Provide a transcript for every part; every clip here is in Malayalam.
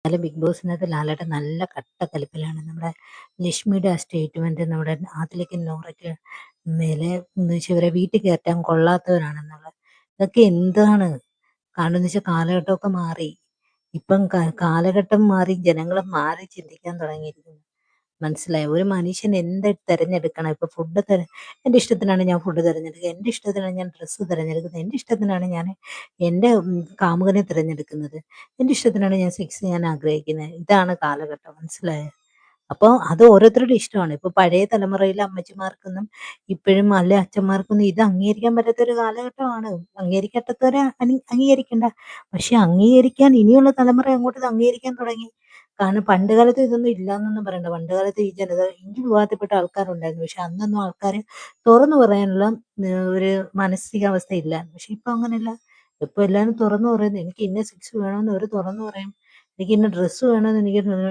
എന്നാലും ബിഗ് ബോസിനകത്ത് ലാലേട്ടൻ നല്ല കട്ടക്കലിപ്പിലാണ്. നമ്മുടെ ലക്ഷ്മിയുടെ ആ സ്റ്റേറ്റ്മെന്റ് നമ്മുടെ അതിലേക്ക് നോറയ്ക്ക് മേലെ എന്ന് വെച്ചാൽ ഇവരെ വീട്ടിൽ കയറ്റാൻ കൊള്ളാത്തവരാണെന്നുള്ളത്. ഇതൊക്കെ എന്താണ്? കാരണം എന്ന് വെച്ചാൽ കാലഘട്ടമൊക്കെ മാറി. ഇപ്പം കാലഘട്ടം മാറി, ജനങ്ങൾ മാറി ചിന്തിക്കാൻ തുടങ്ങിയിരിക്കുന്നു. മനസ്സിലായോ? ഒരു മനുഷ്യൻ എന്ത് തിരഞ്ഞെടുക്കണം? ഇപ്പൊ എന്റെ ഇഷ്ടത്തിനാണ് ഞാൻ ഫുഡ് തിരഞ്ഞെടുക്കുക, എന്റെ ഇഷ്ടത്തിനാണ് ഞാൻ ഡ്രസ്സ് തിരഞ്ഞെടുക്കുന്നത്, എന്റെ ഇഷ്ടത്തിനാണ് ഞാൻ എന്റെ കാമുകനെ തിരഞ്ഞെടുക്കുന്നത്, എന്റെ ഇഷ്ടത്തിനാണ് ഞാൻ സെക്സ് ചെയ്യാൻ ആഗ്രഹിക്കുന്നത്. ഇതാണ് കാലഘട്ടം. മനസ്സിലായോ? അപ്പോൾ അത് ഓരോരുത്തരുടെ ഇഷ്ടമാണ്. ഇപ്പൊ പഴയ തലമുറയിലെ അമ്മച്ചിമാർക്കൊന്നും ഇപ്പോഴും അല്ലെ അച്ഛന്മാർക്കൊന്നും ഇത് അംഗീകരിക്കാൻ പറ്റാത്ത ഒരു കാലഘട്ടമാണ്. അംഗീകരിക്കാത്തവരെ അംഗീകരിക്കണ്ട. പക്ഷെ അംഗീകരിക്കാൻ ഇനിയുള്ള തലമുറ അങ്ങോട്ട് ഇത് അംഗീകരിക്കാൻ തുടങ്ങി. കാരണം പണ്ട് കാലത്ത് ഇതൊന്നും ഇല്ലാന്നൊന്നും പറയണ്ട. പണ്ട് കാലത്ത് ഈ ജനത ഈ വിഭാഗത്തിൽപ്പെട്ട ആൾക്കാരുണ്ടായിരുന്നു. പക്ഷെ അന്നൊന്നും ആൾക്കാര് തുറന്നു പറയാനുള്ള ഒരു മാനസികാവസ്ഥ ഇല്ല. പക്ഷെ ഇപ്പൊ അങ്ങനെയല്ല. ഇപ്പൊ എല്ലാവരും തുറന്നു പറയുന്നു. എനിക്ക് ഇന്ന സെക്സ് വേണമെന്ന് അവര് തുറന്നു പറയും. എനിക്ക് ഇന്ന ഡ്രസ്സ് വേണമെന്ന്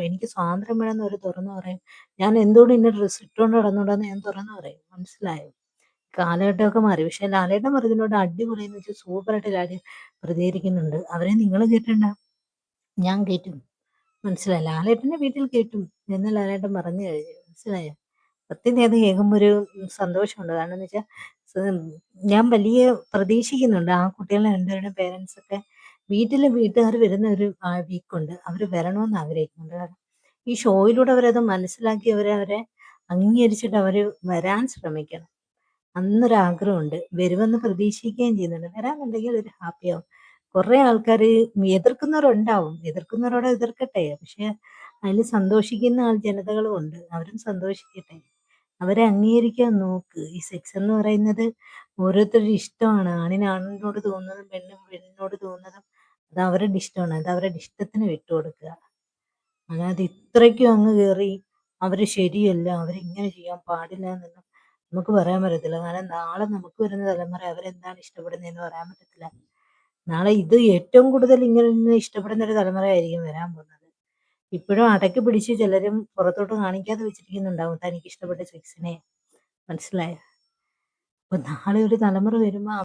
എനിക്ക് സ്വാതന്ത്ര്യം വേണമെന്ന് അവര് തുറന്നു പറയും. ഞാൻ എന്തുകൊണ്ട് ഇന്ന ഡ്രസ്സ് ഇട്ടുകൊണ്ട് നടന്നുകൂടാന്ന് ഞാൻ തുറന്നു പറയും. മനസ്സിലായോ? കാലഘട്ടമൊക്കെ മാറി. പക്ഷെ ലാലേട്ടൻ പറഞ്ഞതിനോട് അടിപൊളിയെന്ന് വെച്ചാൽ സൂപ്പറായിട്ട് ലാലേട്ടൻ പ്രതികരിക്കുന്നുണ്ട്. അവരെ നിങ്ങൾ കേട്ടിട്ടുണ്ടോ? ഞാൻ കേട്ടു. മനസ്സിലായി. ലാലേട്ടന്റെ വീട്ടിൽ കേട്ടു എന്ന് ലാലേട്ടൻ പറഞ്ഞു കഴിഞ്ഞു. മനസ്സിലായോ? സത്യത്തിൽ അത് കേൾക്കുമ്പോ ഒരു സന്തോഷമുണ്ട്. കാരണം എന്ന് വെച്ചാൽ ഞാൻ വലിയ പ്രതീക്ഷിക്കുന്നുണ്ട്. ആ കുട്ടികളെ രണ്ടുപേരുടെ പേരൻസ് ഒക്കെ വീട്ടുകാർ വരുന്ന ഒരു വീക്കുണ്ട്. അവര് വരണമെന്ന് ആഗ്രഹിക്കുന്നുണ്ട്. കാരണം ഈ ഷോയിലൂടെ അവരത് മനസ്സിലാക്കി അവരെ അംഗീകരിച്ചിട്ട് അവര് വരാൻ ശ്രമിക്കണം. അന്നൊരാഗ്രഹമുണ്ട്. വരുമെന്ന് പ്രതീക്ഷിക്കുകയും ചെയ്യുന്നുണ്ട്. വരാന്നുണ്ടെങ്കിൽ ഒരു ഹാപ്പിയാവും. കുറെ ആൾക്കാര് എതിർക്കുന്നവരുണ്ടാവും. എതിർക്കുന്നവരോട് എതിർക്കട്ടെ. പക്ഷെ അതില് സന്തോഷിക്കുന്ന ജനതകളും ഉണ്ട്. അവരും സന്തോഷിക്കട്ടെ. അവരെ അംഗീകരിക്കാൻ നോക്ക്. ഈ സെക്സ് എന്ന് പറയുന്നത് ഓരോരുത്തരുടെ ഇഷ്ടമാണ്. ആണിന് ആണിനോട് തോന്നുന്നതും പെണ്ണിന് പെണ്ണിനോട് തോന്നുന്നതും അത് അവരുടെ ഇഷ്ടമാണ്. അത് അവരുടെ ഇഷ്ടത്തിന് വിട്ടുകൊടുക്കുക. അല്ലാതെ ഇത്രയ്ക്കും അങ്ങ് കേറി അവര് ശരിയല്ല, അവരിങ്ങനെ ചെയ്യാൻ പാടില്ല എന്നൊന്നും നമുക്ക് പറയാൻ പറ്റത്തില്ല. കാരണം നാളെ നമുക്ക് വരുന്ന തലമുറ അവരെന്താണ് ഇഷ്ടപ്പെടുന്നതെന്ന് പറയാൻ പറ്റത്തില്ല. നാളെ ഇത് ഏറ്റവും കൂടുതൽ ഇങ്ങനെ ഇഷ്ടപ്പെടുന്ന ഒരു തലമുറയായിരിക്കും വരാൻ പോകുന്നത്. ഇപ്പോഴും അടക്കി പിടിച്ച് ചിലരും പുറത്തോട്ട് കാണിക്കാതെ വെച്ചിരിക്കുന്നുണ്ടാവും തനിക്ക് ഇഷ്ടപ്പെട്ട സെക്സിനെ. മനസ്സിലായോ? അപ്പൊ നാളെ ഒരു തലമുറ വരുമ്പോ